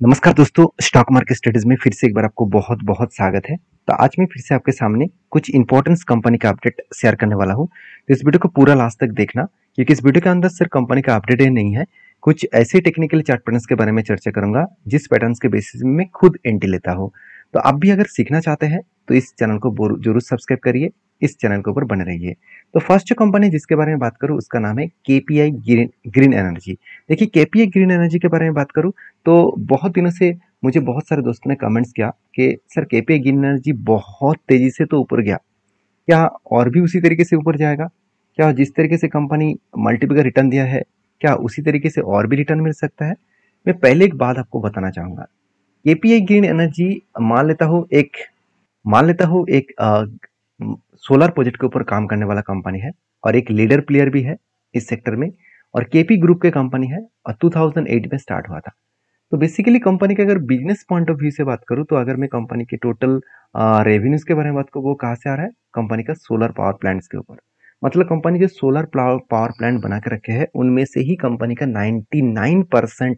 नमस्कार दोस्तों, stock market studies में फिर से एक बार आपको बहुत बहुत स्वागत है। तो आज मैं फिर से आपके सामने कुछ इंपॉर्टेंस कंपनी का अपडेट शेयर करने वाला हूँ। तो इस वीडियो को पूरा लास्ट तक देखना, क्योंकि इस वीडियो के अंदर सिर्फ कंपनी का अपडेट ही नहीं है, कुछ ऐसे टेक्निकल चार्ट पैटर्न्स के बारे में चर्चा करूंगा जिस पैटर्न्स के बेसिस में मैं खुद एंट्री लेता हूँ। तो आप भी अगर सीखना चाहते हैं तो इस चैनल को जरूर सब्सक्राइब करिए, इस चैनल के ऊपर बने रहिए। तो फर्स्ट जो कंपनी जिसके बारे में बात करूँ उसका नाम है केपीआई ग्रीन एनर्जी। देखिए, केपीआई ग्रीन एनर्जी के बारे में बात करूँ तो बहुत दिनों से मुझे बहुत सारे दोस्तों ने कमेंट्स किया कि सर केपीआई ग्रीन एनर्जी बहुत तेजी से तो ऊपर गया, क्या और भी उसी तरीके से ऊपर जाएगा? क्या जिस तरीके से कंपनी मल्टीपल का रिटर्न दिया है, क्या उसी तरीके से और भी रिटर्न मिल सकता है? मैं पहले एक बात आपको बताना चाहूंगा। केपीआई ग्रीन एनर्जी मान लेता हूँ एक सोलर प्रोजेक्ट के ऊपर काम करने वाला कंपनी है और एक लीडर प्लेयर भी है इस सेक्टर में। और केपी ग्रुप के कंपनी है और 2008 में स्टार्ट हुआ था। तो बेसिकली कंपनी के अगर बिजनेस पॉइंट ऑफ व्यू से बात करूं तो अगर मैं कंपनी के टोटल रेवेन्यूज के बारे में बात करूं, वो कहाँ से आ रहा है? कंपनी का सोलर पावर प्लांट्स के ऊपर। मतलब कंपनी जो सोलर पावर प्लांट बना के रखे हैं उनमें से ही कंपनी का 99%,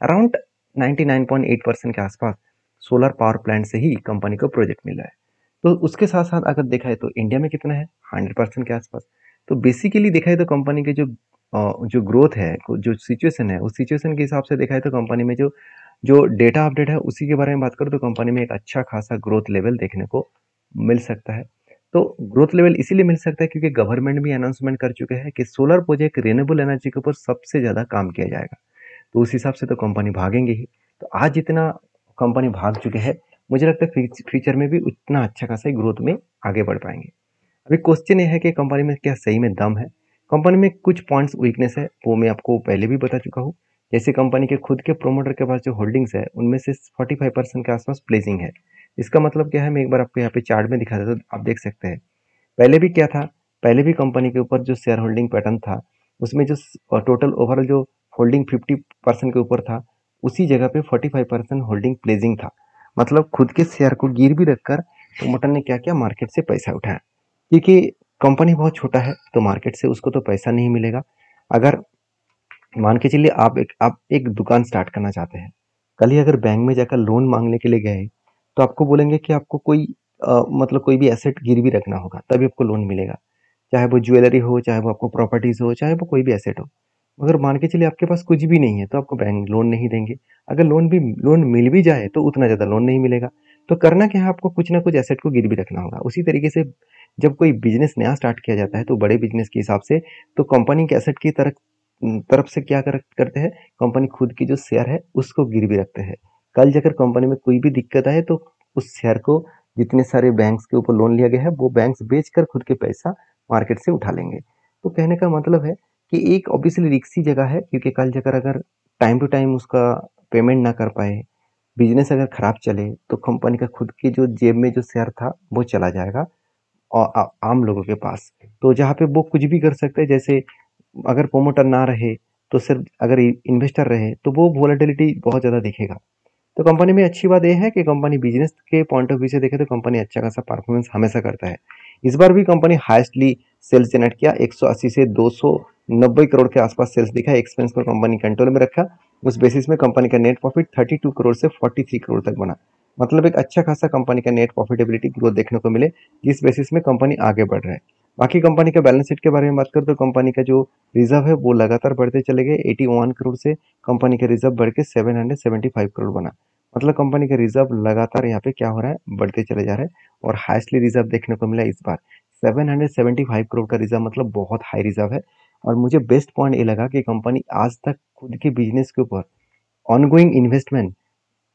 अराउंड 99.8% के आसपास सोलर पावर प्लांट से ही कंपनी को प्रोजेक्ट मिला है। तो उसके साथ साथ अगर देखा है तो इंडिया में कितना है? 100% के आसपास। तो बेसिकली देखा है तो कंपनी के जो ग्रोथ है, जो सिचुएशन है, उस सिचुएशन के हिसाब से देखा है तो कंपनी में जो जो डेटा अपडेट है उसी के बारे में बात करूँ तो कंपनी में एक अच्छा खासा ग्रोथ लेवल देखने को मिल सकता है। तो ग्रोथ लेवल इसीलिए मिल सकता है क्योंकि गवर्नमेंट भी अनाउंसमेंट कर चुके हैं कि सोलर प्रोजेक्ट रिन्यूएबल एनर्जी के ऊपर सबसे ज़्यादा काम किया जाएगा। तो उस हिसाब से तो कंपनी भागेंगे ही। तो आज जितना कंपनी भाग चुके हैं, मुझे लगता है फ्यूचर में भी उतना अच्छा खासा ग्रोथ में आगे बढ़ पाएंगे। अभी क्वेश्चन ये है कि कंपनी में क्या सही में दम है? कंपनी में कुछ पॉइंट्स वीकनेस है, वो मैं आपको पहले भी बता चुका हूँ। जैसे कंपनी के खुद के प्रोमोटर के पास जो होल्डिंग्स है उनमें से 45% के आसपास प्लेसिंग है। इसका मतलब क्या है, मैं एक बार आपको यहाँ पे चार्ट में दिखा देता हूँ, आप देख सकते हैं। पहले भी क्या था, पहले भी कंपनी के ऊपर जो शेयर होल्डिंग पैटर्न था उसमें जो टोटल ओवरऑल जो होल्डिंग 50% के ऊपर था, उसी जगह पे 45% होल्डिंग प्लेजिंग था। मतलब खुद के शेयर को गिर भी रखकर प्रोमोटर ने क्या किया, मार्केट से पैसा उठाया। क्योंकि कंपनी बहुत छोटा है तो मार्केट से उसको तो पैसा नहीं मिलेगा। अगर मान के चलिए आप एक दुकान स्टार्ट करना चाहते हैं, कल ही अगर बैंक में जाकर लोन मांगने के लिए गए तो आपको बोलेंगे कि आपको कोई मतलब कोई भी एसेट गिरवी रखना होगा तभी आपको लोन मिलेगा। चाहे वो ज्वेलरी हो, चाहे वो आपको प्रॉपर्टीज हो, चाहे वो कोई भी एसेट हो। मगर मान के चलिए आपके पास कुछ भी नहीं है तो आपको बैंक लोन नहीं देंगे। अगर लोन मिल भी जाए तो उतना ज़्यादा लोन नहीं मिलेगा। तो करना क्या है, आपको कुछ ना कुछ एसेट को गिरवी रखना होगा। उसी तरीके से जब कोई बिजनेस नया स्टार्ट किया जाता है तो बड़े बिजनेस के हिसाब से तो कंपनी के एसेट की तरफ से क्या करते हैं, कंपनी खुद की जो शेयर है उसको गिरवी रखते हैं। कल जाकर कंपनी में कोई भी दिक्कत आए तो उस शेयर को, जितने सारे बैंक्स के ऊपर लोन लिया गया है वो बैंक्स बेचकर खुद के पैसा मार्केट से उठा लेंगे। तो कहने का मतलब है कि एक ऑब्वियसली रिक्सी जगह है, क्योंकि कल जाकर अगर टाइम टू टाइम उसका पेमेंट ना कर पाए, बिजनेस अगर खराब चले तो कंपनी का खुद की जो जेब में जो शेयर था वो चला जाएगा और आम लोगों के पास। तो जहाँ पे वो कुछ भी कर सकते हैं, जैसे अगर प्रोमोटर ना रहे तो सिर्फ अगर इन्वेस्टर रहे तो वो वोलेटिलिटी बहुत ज़्यादा दिखेगा। तो कंपनी में अच्छी बात यह है कि कंपनी बिजनेस के पॉइंट ऑफ व्यू से देखे तो कंपनी अच्छा खासा परफॉर्मेंस हमेशा करता है। इस बार भी कंपनी हाईएस्टली सेल्स जनरेट किया, 180 से 290 करोड़ के आसपास सेल्स दिखा। एक्सपेंस को कंपनी कंट्रोल में रखा। उस बेसिस में कंपनी का नेट प्रॉफिट 32 करोड़ से 43 करोड़ तक बना। मतलब एक अच्छा खासा कंपनी का नेट प्रॉफिटेबिलिटी ग्रोथ देखने को मिले, जिस बेसिस में कंपनी आगे बढ़ रहा है। बाकी कंपनी का बैलेंस शीट के बारे में बात करें तो कंपनी का जो रिजर्व है वो लगातार बढ़ते चले गए। 81 करोड़ से कंपनी का रिजर्व बढ़ के 775 करोड़ बना। मतलब कंपनी का रिजर्व लगातार यहाँ पे क्या हो रहा है, बढ़ते चले जा रहे हैं। और हाईएस्टली रिजर्व देखने को मिला इस बार 775 करोड़ का रिजर्व, मतलब बहुत हाई रिजर्व है। और मुझे बेस्ट पॉइंट ये लगा कि कंपनी आज तक खुद के बिजनेस के ऊपर ऑनगोइंग इन्वेस्टमेंट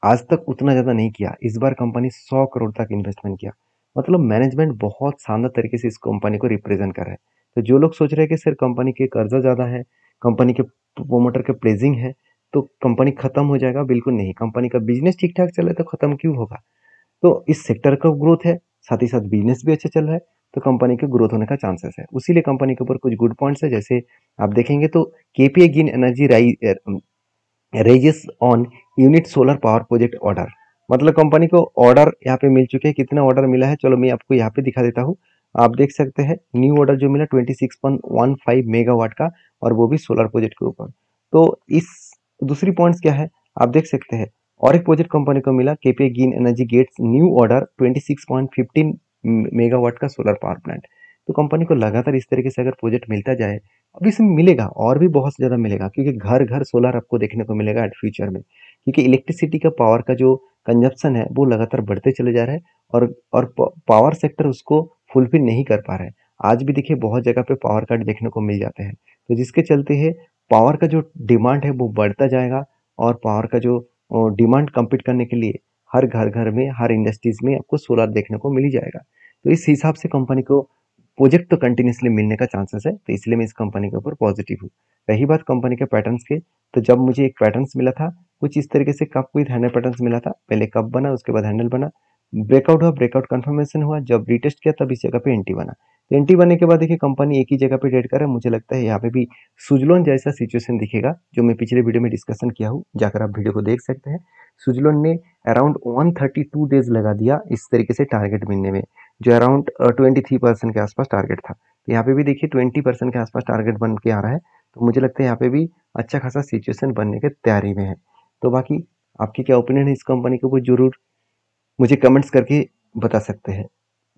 आज तक उतना ज़्यादा नहीं किया। इस बार कंपनी 100 करोड़ तक इन्वेस्टमेंट किया। मतलब मैनेजमेंट बहुत शानदार तरीके से इस कंपनी को रिप्रेजेंट कर रहा है। तो जो लोग सोच रहे हैं कि सर कंपनी के कर्जा ज़्यादा है, कंपनी के प्रोमोटर के प्लेजिंग है, तो कंपनी खत्म हो जाएगा, बिल्कुल नहीं। कंपनी का बिजनेस ठीक ठाक चले तो खत्म क्यों होगा? तो इस सेक्टर का ग्रोथ है, साथ ही साथ बिजनेस भी अच्छा चल रहा है, तो कंपनी के ग्रोथ होने का चांसेस है। उसीलिए कंपनी के ऊपर कुछ गुड पॉइंट्स है। जैसे आप देखेंगे तो KPI green energy raises on unit solar power project order. मतलब कंपनी को ऑर्डर यहाँ पे मिल चुके हैं। कितना ऑर्डर मिला है, चलो मैं आपको यहाँ पे दिखा देता हूँ। आप देख सकते हैं न्यू ऑर्डर जो मिला 26.15 मेगावाट का, और वो भी सोलर प्रोजेक्ट के ऊपर। तो इस दूसरी पॉइंट्स क्या है, आप देख सकते हैं और एक प्रोजेक्ट कंपनी को मिला, KPI green energy gets new order 26.15 megawatt का सोलर पावर प्लांट। तो कंपनी को लगातार इस तरीके से अगर प्रोजेक्ट मिलता जाए, अब इसमें मिलेगा और भी बहुत ज़्यादा मिलेगा, क्योंकि घर घर सोलर आपको देखने को मिलेगा एट फ्यूचर में, क्योंकि इलेक्ट्रिसिटी का पावर का जो कंजप्शन है वो लगातार बढ़ते चले जा रहा है, और पावर सेक्टर उसको फुलफिल नहीं कर पा रहा है। आज भी देखिए बहुत जगह पे पावर कट देखने को मिल जाते हैं, तो जिसके चलते है पावर का जो डिमांड है वो बढ़ता जाएगा, और पावर का जो डिमांड कम्पीट करने के लिए हर घर घर में, हर इंडस्ट्रीज में आपको सोलर देखने को मिल ही जाएगा। तो इस हिसाब से कंपनी को प्रोजेक्ट तो कंटिन्यूसली मिलने का चांसेस है, तो इसलिए मैं इस कंपनी के ऊपर पॉजिटिव हूँ। रही बात कंपनी के पैटर्न्स के, तो जब मुझे एक पैटर्न्स मिला था कुछ इस तरीके से, कप विद हैंडल पैटर्न्स मिला था, पहले कप बना उसके बाद हैंडल बना, ब्रेकआउट हुआ, ब्रेकआउट कंफर्मेशन हुआ, जब रीटेस्ट किया तब इस जगह पे एंटी बना। तो एंटी बनने के बाद देखिए कंपनी एक ही जगह पे ट्रेड कर रहा है, मुझे लगता है यहाँ पे भी सुजलोन जैसा सिचुएशन दिखेगा, जो मैं पिछले वीडियो में डिस्कशन किया हूँ, जाकर आप वीडियो को देख सकते हैं। सुजलोन ने अराउंड 132 डेज लगा दिया इस तरीके से टारगेट मिलने में, जो अराउंड 23% के आसपास टारगेट था। तो यहाँ पे भी देखिए 20% के आसपास टारगेट बन के आ रहा है, तो मुझे लगता है यहाँ पे भी अच्छा खासा सिचुएशन बनने के तैयारी में है। तो बाकी आपकी क्या ओपिनियन है इस कंपनी के ऊपर, जरूर मुझे कमेंट्स करके बता सकते हैं।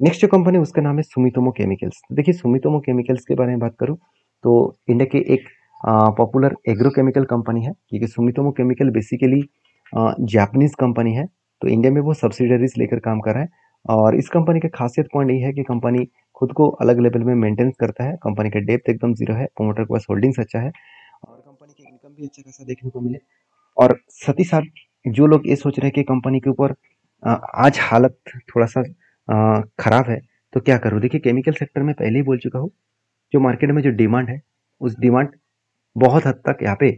नेक्स्ट जो कंपनी उसका नाम है सुमितोमो केमिकल्स। देखिए सुमितोमो केमिकल्स के बारे में बात करूँ तो इंडिया के एक पॉपुलर एग्रोकेमिकल कंपनी है, क्योंकि Sumitomo chemical basically Japanese company है, तो इंडिया में वो सब्सिडरीज लेकर काम कर रहा है। और इस कंपनी का खासियत पॉइंट ये है कि कंपनी खुद को अलग लेवल में मेंटेन करता है, कंपनी का डेप्थ एकदम जीरो है, प्रोमोटर के पास होल्डिंग्स अच्छा है, और कंपनी की इनकम भी अच्छा खासा देखने को मिले। और साथ ही साथ जो लोग ये सोच रहे हैं कि कंपनी के ऊपर आज हालत थोड़ा सा खराब है, तो क्या करूँ, देखिए केमिकल सेक्टर में पहले ही बोल चुका हूँ, जो मार्केट में जो डिमांड है उस डिमांड बहुत हद तक यहाँ पे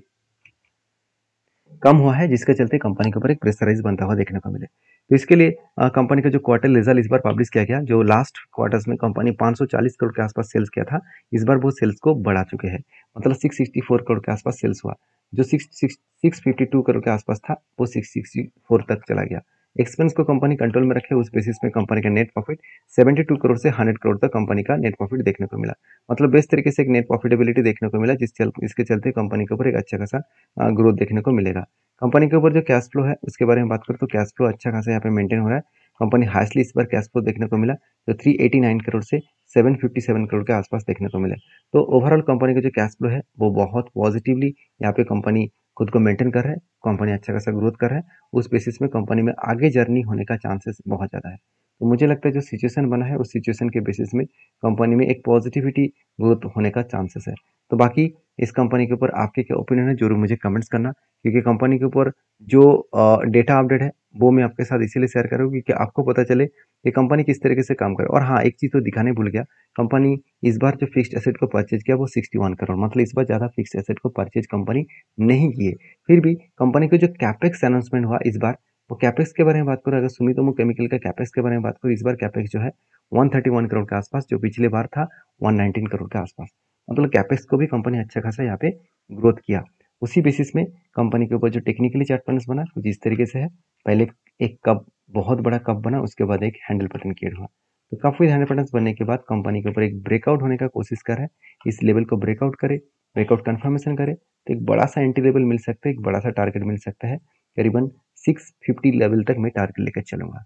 कम हुआ है, जिसके चलते कंपनी के ऊपर एक प्रेशराइज बनता हुआ देखने को मिले। तो इसके लिए कंपनी का जो क्वार्टर रिजल्ट इस बार पब्लिश किया गया, जो लास्ट क्वार्टर्स में कंपनी 540 करोड़ के आसपास सेल्स किया था, इस बार वो सेल्स को बढ़ा चुके हैं, मतलब 664 करोड़ के आसपास सेल्स हुआ। जो 652 करोड़ के आसपास था वो 664 तक चला गया। एक्सपेंस को कंपनी कंट्रोल में रखे, उस बेसिस में कंपनी का नेट प्रॉफिट 72 करोड़ से 100 करोड़ तक कंपनी का नेट प्रॉफिट देखने को मिला, मतलब बेस्ट तरीके से एक नेट प्रॉफिटेबिलिटी देखने को मिला, इसके चलते कंपनी के ऊपर एक अच्छा खासा ग्रोथ देखने को मिलेगा। कंपनी के ऊपर जो कैश फ्लो है उसके बारे में बात करें तो कैश फ्लो अच्छा खासा यहाँ पे मेंटेन हो रहा है। कंपनी हाईएस्टली इस बार कैश फ्लो देखने को मिला, जो 389 करोड़ से 757 करोड़ के आसपास देखने को मिले। तो ओवरऑल कंपनी का जो कैश फ्लो है वो बहुत पॉजिटिवली यहाँ पे कंपनी खुद को मेंटेन कर रहा है, कंपनी अच्छा खासा ग्रोथ कर रहा है, उस बेसिस में कंपनी में आगे जर्नी होने का चांसेस बहुत ज़्यादा है। तो मुझे लगता है जो सिचुएशन बना है उस सिचुएशन के बेसिस में कंपनी में एक पॉजिटिविटी ग्रोथ होने का चांसेस है। तो बाकी इस कंपनी के ऊपर आपके क्या ओपिनियन है, जरूर मुझे कमेंट्स करना, क्योंकि कंपनी के ऊपर जो डेटा अपडेट है वो मैं आपके साथ इसीलिए शेयर कर रहा हूँ क्योंकि आपको पता चले कि कंपनी किस तरीके से काम करे। और हाँ, एक चीज़ तो दिखाने भूल गया, कंपनी इस बार जो फिक्स्ड एसेट को परचेज किया वो 61 करोड़, मतलब इस बार ज़्यादा फिक्स्ड एसेट को परचेज कंपनी नहीं किए। फिर भी कंपनी का जो कैपेक्स अनाउंसमेंट हुआ इस बार, वो कैपेक्स के बारे में बात करूँ, अगर सुमितोमो केमिकल का कैपेक्स के बारे में बात करूँ, इस बार कैपेक्स जो है 131 करोड़ के आसपास, जो पिछले बार था 119 करोड़ के आसपास, मतलब कैपेक्स को भी कंपनी अच्छा खासा यहाँ पे ग्रोथ किया। उसी बेसिस में कंपनी के ऊपर जो टेक्निकली चार्ट पैटर्न बना कुछ इस तरीके से है, पहले एक कप, बहुत बड़ा कप बना, उसके बाद एक हैंडल पैटर्न क्रिएट हुआ। तो कप विद हैंडल पैटर्न बनने के बाद कंपनी के ऊपर एक ब्रेकआउट होने का कोशिश कर रहा है, इस लेवल को ब्रेकआउट करे, ब्रेकआउट कंफर्मेशन करे, तो एक बड़ा सा एंट्री लेवल मिल सकता है, एक बड़ा सा टारगेट मिल सकता है, करीबन 650 लेवल तक मैं टारगेट लेकर चलूंगा।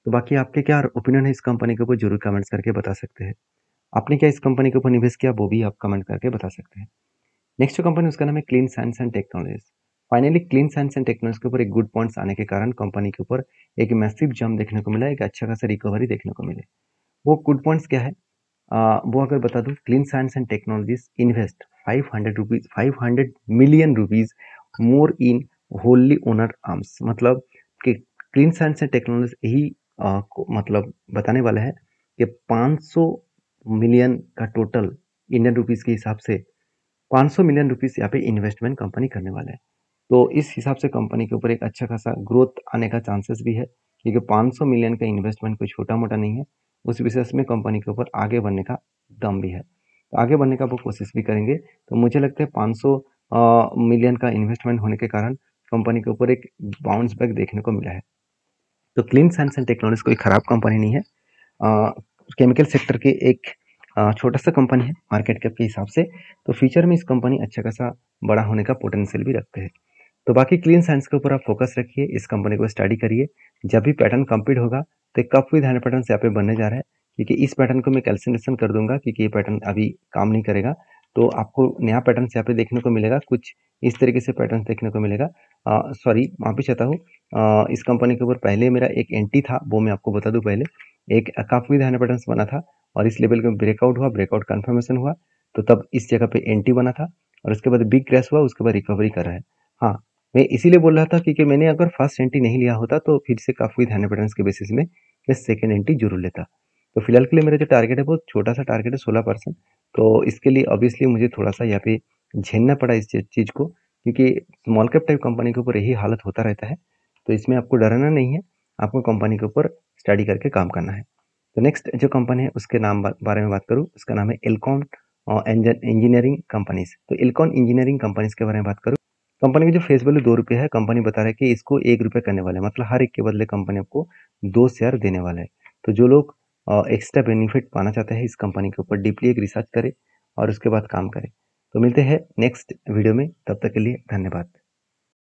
तो बाकी आपके क्या ओपिनियन है इस कंपनी के ऊपर, जरूर कमेंट्स करके बता सकते हैं। आपने क्या इस कंपनी के ऊपर निवेश किया वो भी आप कमेंट करके बता सकते हैं। नेक्स्ट जो कंपनी उसका नाम है clean science and technologies. Finally clean science and technology के ऊपर एक गुड पॉइंट्स आने के कारण कंपनी के ऊपर एक मैसिव जंप देखने को मिला, एक अच्छा खासा रिकवरी देखने को मिले। वो गुड पॉइंट्स क्या है, वो अगर बता दूं, clean science and technologies invest 500 million rupees more in Holi owner arms, मतलब कि क्लीन साइंस एंड टेक्नोलॉजी यही मतलब बताने वाला है कि 500 मिलियन का टोटल इंडियन रुपीज के हिसाब से 500 मिलियन रुपीस यहाँ पे इन्वेस्टमेंट कंपनी करने वाला है। तो इस हिसाब से कंपनी के ऊपर एक अच्छा खासा ग्रोथ आने का चांसेस भी है, क्योंकि 500 मिलियन का इन्वेस्टमेंट कोई छोटा मोटा नहीं है। उस विशेष में कंपनी के ऊपर आगे बढ़ने का दम भी है, तो आगे बढ़ने का वो कोशिश भी करेंगे। तो मुझे लगता है 500 मिलियन का इन्वेस्टमेंट होने के कारण कंपनी के ऊपर एक बाउंस बैक देखने को मिला है। तो क्लीन साइंस एंड टेक्नोलॉजी कोई खराब कंपनी नहीं है, केमिकल सेक्टर के एक छोटा सा कंपनी है मार्केट कैप के हिसाब से, तो फ्यूचर में इस कंपनी अच्छा खासा बड़ा होने का पोटेंशियल भी रखते हैं। तो बाकी क्लीन साइंस के ऊपर आप फोकस रखिए, इस कंपनी को स्टडी करिए। जब भी पैटर्न कंप्लीट होगा तो एक कप विद हैंड पैटर्न यहाँ पे बनने जा रहा है, क्योंकि इस पैटर्न को मैं कैंसिलेशन कर दूंगा क्योंकि ये पैटर्न अभी काम नहीं करेगा। तो आपको नया पैटर्न यहाँ पे देखने को मिलेगा, कुछ इस तरीके से पैटर्न देखने को मिलेगा। सॉरी, माफी चाहता हूँ। इस कंपनी के ऊपर पहले मेरा एक एंटी था, वो मैं आपको बता दूं। पहले एक कप विद हैंड पैटर्न बना था और इस लेवल में ब्रेकआउट हुआ, ब्रेकआउट कंफर्मेशन हुआ, तो तब इस जगह पे एंटी बना था और उसके बाद बिग क्रैश हुआ, उसके बाद रिकवरी कर रहा है। हाँ, मैं इसीलिए बोल रहा था क्योंकि मैंने अगर फर्स्ट एंट्री नहीं लिया होता तो फिर से काफी हैंड पैटर्न्स के बेसिस में मैं सेकंड एंट्री जरूर लेता। तो फिलहाल के लिए मेरा जो टारगेट है वो छोटा सा टारगेट है, 16%। तो इसके लिए ऑब्वियसली मुझे थोड़ा सा यहाँ पे झेलना पड़ा इस चीज को, क्योंकि स्मॉल कैप टाइप कंपनी के ऊपर यही हालत होता रहता है। तो इसमें आपको डरना नहीं है, आपको कंपनी के ऊपर स्टडी करके काम करना है। तो नेक्स्ट जो कंपनी है उसके नाम बारे में बात करूँ, उसका नाम है एल्कॉन इंजीनियरिंग कंपनीज। तो एल्कॉन इंजीनियरिंग कंपनीज के बारे में बात करूँ, कंपनी की जो फेस वैल्यू 2 रुपये है, कंपनी बता रहा है कि इसको 1 रुपये करने वाले हैं, मतलब हर एक के बदले कंपनी आपको 2 शेयर देने वाला है। तो जो लोग एक्स्ट्रा बेनिफिट पाना चाहते हैं इस कंपनी के ऊपर डीपली एक रिसर्च करें और उसके बाद काम करें। तो मिलते हैं नेक्स्ट वीडियो में, तब तक के लिए धन्यवाद।